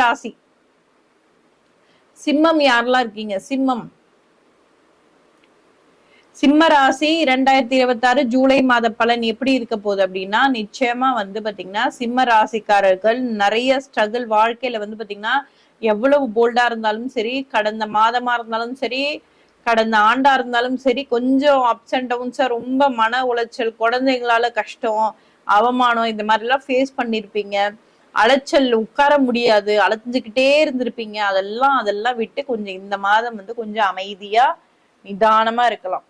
ராசி. சிம்மம் யாரெல்லாம் இருக்கீங்க? சிம்ம ராசி 2026 ஜூலை மாத பலன் எப்படி இருக்க போகுது அப்படின்னா, நிச்சயமா வந்து பாத்தீங்கன்னா சிம்ம ராசிக்காரர்கள் நிறைய ஸ்ட்ரகிள் வாழ்க்கையில வந்து பாத்தீங்கன்னா எவ்வளவு போல்டா இருந்தாலும் சரி, கடந்த மாதமா இருந்தாலும் சரி, கடந்த ஆண்டா இருந்தாலும் சரி, கொஞ்சம் அப்ஸ் அண்ட் டவுன்ஸா ரொம்ப மன உளைச்சல், குழந்தைங்களால கஷ்டம், அவமானம் இந்த மாதிரி எல்லாம் ஃபேஸ் பண்ணிருப்பீங்க. அலைச்சல், உட்கார முடியாது, அலைஞ்சுக்கிட்டே இருந்திருப்பீங்க. அதெல்லாம் விட்டு கொஞ்சம் இந்த மாதம் வந்து கொஞ்சம் அமைதியா நிதானமா இருக்கலாம்.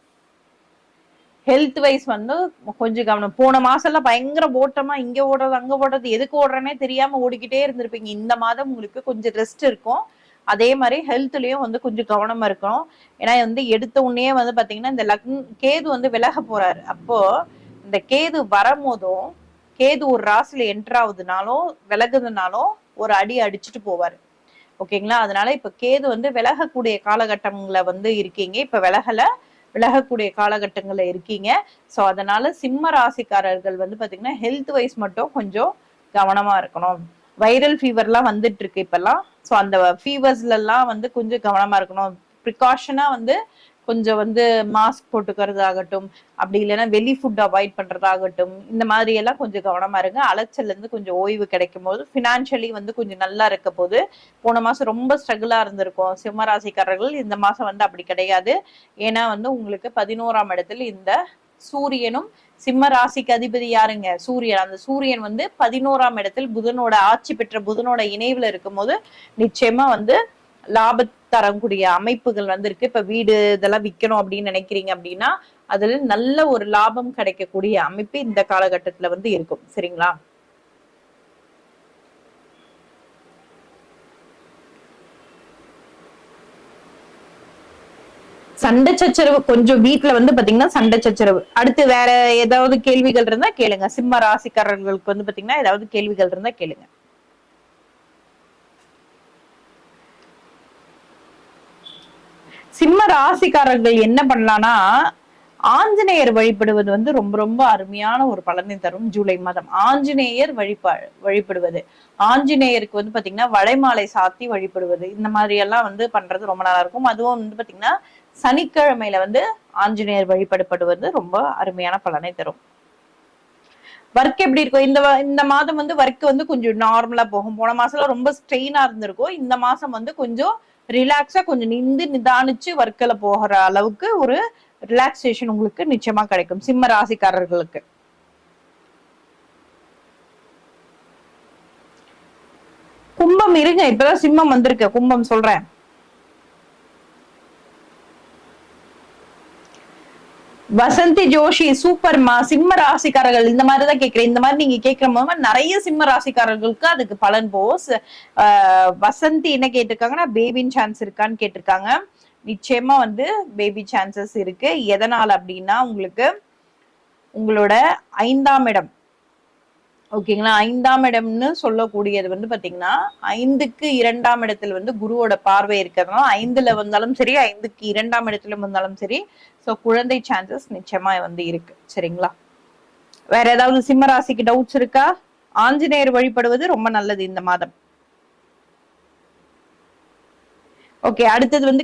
ஹெல்த் வைஸ் வந்து கொஞ்சம் கவனம். போன மாசம் எல்லாம் பயங்கர ஓட்டமா, இங்க ஓடுறது அங்க ஓடுறது, எதுக்கு ஓடுறேன்னே தெரியாம ஓடிக்கிட்டே இருந்திருப்பீங்க. இந்த மாதம் உங்களுக்கு கொஞ்சம் ரெஸ்ட் இருக்கும். அதே மாதிரி ஹெல்த்லயும் வந்து கொஞ்சம் கவனமா இருக்கணும். ஏன்னா வந்து எடுத்த உடனே வந்து பாத்தீங்கன்னா இந்த கேது வந்து விலக போறாரு. அப்போ இந்த கேது வரும்போதும், கேது ஒரு ராசியில என்டர் ஆகுதுனாலும் விலகுதுனாலும் ஒரு அடி அடிச்சுட்டு போவாரு. ஓகேங்களா? அதனால இப்ப கேது வந்து விலகக்கூடிய காலகட்டங்களை வந்து இருக்கீங்க. இப்ப விலகக்கூடிய காலகட்டங்கள்ல இருக்கீங்க. சோ அதனால சிம்ம ராசிக்காரர்கள் வந்து பாத்தீங்கன்னா ஹெல்த் வைஸ் மட்டும் கொஞ்சம் கவனமா இருக்கணும். வைரல் ஃபீவர் எல்லாம் வந்துட்டு இருக்கு இப்பெல்லாம். சோ அந்த ஃபீவர்ஸ்ல எல்லாம் வந்து கொஞ்சம் கவனமா இருக்கணும். ப்ரிகாஷனா வந்து கொஞ்சம் வந்து மாஸ்க் போட்டுக்கிறது ஆகட்டும், அப்படி இல்லைன்னா வெளி ஃபுட் அவாய்ட் பண்றதாகட்டும், இந்த மாதிரி எல்லாம் கொஞ்சம் கவனமா இருங்க. அலைச்சல்ல இருந்து கொஞ்சம் ஓய்வு கிடைக்கும் போது பினான்சியலி வந்து கொஞ்சம் நல்லா இருக்க போது. போன மாசம் ரொம்ப ஸ்ட்ரகிளா இருந்திருக்கும் சிம்மராசிக்காரர்கள். இந்த மாசம் வந்து அப்படி கிடையாது. ஏன்னா வந்து உங்களுக்கு 11ஆம் இடத்துல இந்த சூரியனும், சிம்ம ராசிக்கு அதிபதி யாருங்க? சூரியன். அந்த சூரியன் வந்து 11ஆம் இடத்தில் புதனோட ஆட்சி பெற்ற புதனோட இணைவுல இருக்கும் போது நிச்சயமா வந்து லாப தரக்கூடிய அமைப்புகள் வந்து இருக்கு. இப்ப வீடு இதெல்லாம் விற்கணும் அப்படின்னு நினைக்கிறீங்க அப்படின்னா அதுல நல்ல ஒரு லாபம் கிடைக்கக்கூடிய அமைப்பு இந்த காலகட்டத்துல வந்து இருக்கும். சரிங்களா? சண்டை சச்சரவு கொஞ்சம் வீட்டுல வந்து பாத்தீங்கன்னா சண்டை சச்சரவு. அடுத்து வேற ஏதாவது கேள்விகள் இருந்தா கேளுங்க. சிம்ம ராசிக்காரர்களுக்கு வந்து பாத்தீங்கன்னா ஏதாவது கேள்விகள் இருந்தா கேளுங்க. சிம்ம ராசிக்காரர்கள் என்ன பண்ணலாம்னா, ஆஞ்சநேயர் வழிபடுவது வந்து ரொம்ப ரொம்ப அருமையான ஒரு பலனை தரும். ஜூலை மாதம் ஆஞ்சநேயர் வழிபடுவது, ஆஞ்சநேயருக்கு வந்து பாத்தீங்கன்னா வளைமாலை சாத்தி வழிபடுவது, இந்த மாதிரி எல்லாம் வந்து பண்றது ரொம்ப நல்லா இருக்கும். அதுவும் வந்து பாத்தீங்கன்னா சனிக்கிழமையில வந்து ஆஞ்சநேயர் வழிபடப்படுவது ரொம்ப அருமையான பலனை தரும். ஒர்க் எப்படி இருக்கும்? இந்த மாதம் வந்து ஒர்க் வந்து கொஞ்சம் நார்மலா போகும். போன மாசம் ரொம்ப ஸ்ட்ரெயினா இருந்திருக்கும். இந்த மாசம் வந்து கொஞ்சம் ரிலாக்ஸா கொஞ்சம் நிதானிச்சு ஒர்க்ல போகிற அளவுக்கு ஒரு ரிலாக்ஸேஷன் உங்களுக்கு நிச்சயமா கிடைக்கும் சிம்ம ராசிக்காரர்களுக்கு. கும்பம் இருங்க, இப்பதான் சிம்மம் வந்திருக்கு. கும்பம் சொல்றேன். வசந்தி ஜோஷி சூப்பர்மா. சிம்ம ராசிக்காரர்கள் இந்த மாதிரிதான் கேட்கிறேன். இந்த மாதிரி நீங்க கேட்கிற போது நிறைய சிம்ம ராசிக்காரர்களுக்கு அதுக்கு பலன் போஸ். வசந்தி என்ன கேட்டிருக்காங்கன்னா பேபின் சான்ஸ் இருக்கான்னு கேட்டிருக்காங்க. நிச்சயமா வந்து பேபி சான்சஸ் இருக்கு. எதனால அப்படின்னா உங்களுக்கு உங்களோட 5ஆம் இடம், ஓகேங்களா? 5ஆம் இடம்னு சொல்லக்கூடியது வந்து பாத்தீங்கன்னா 5க்கு 2ஆம் இடத்துல வந்து குருவோட பார்வை இருக்கிறதுனால 5ல வந்தாலும் சரி, 5க்கு 2ஆம் இடத்துல வந்தாலும் சரி, சோ குழந்தை சான்சஸ் நிச்சயமா வந்து இருக்கு. சரிங்களா? வேற ஏதாவது சிம்ம ராசிக்கு டவுட்ஸ் இருக்கா? ஆஞ்சநேயர் வழிபடுவது ரொம்ப நல்லது இந்த மாதம். ஓகே, அடுத்தது வந்து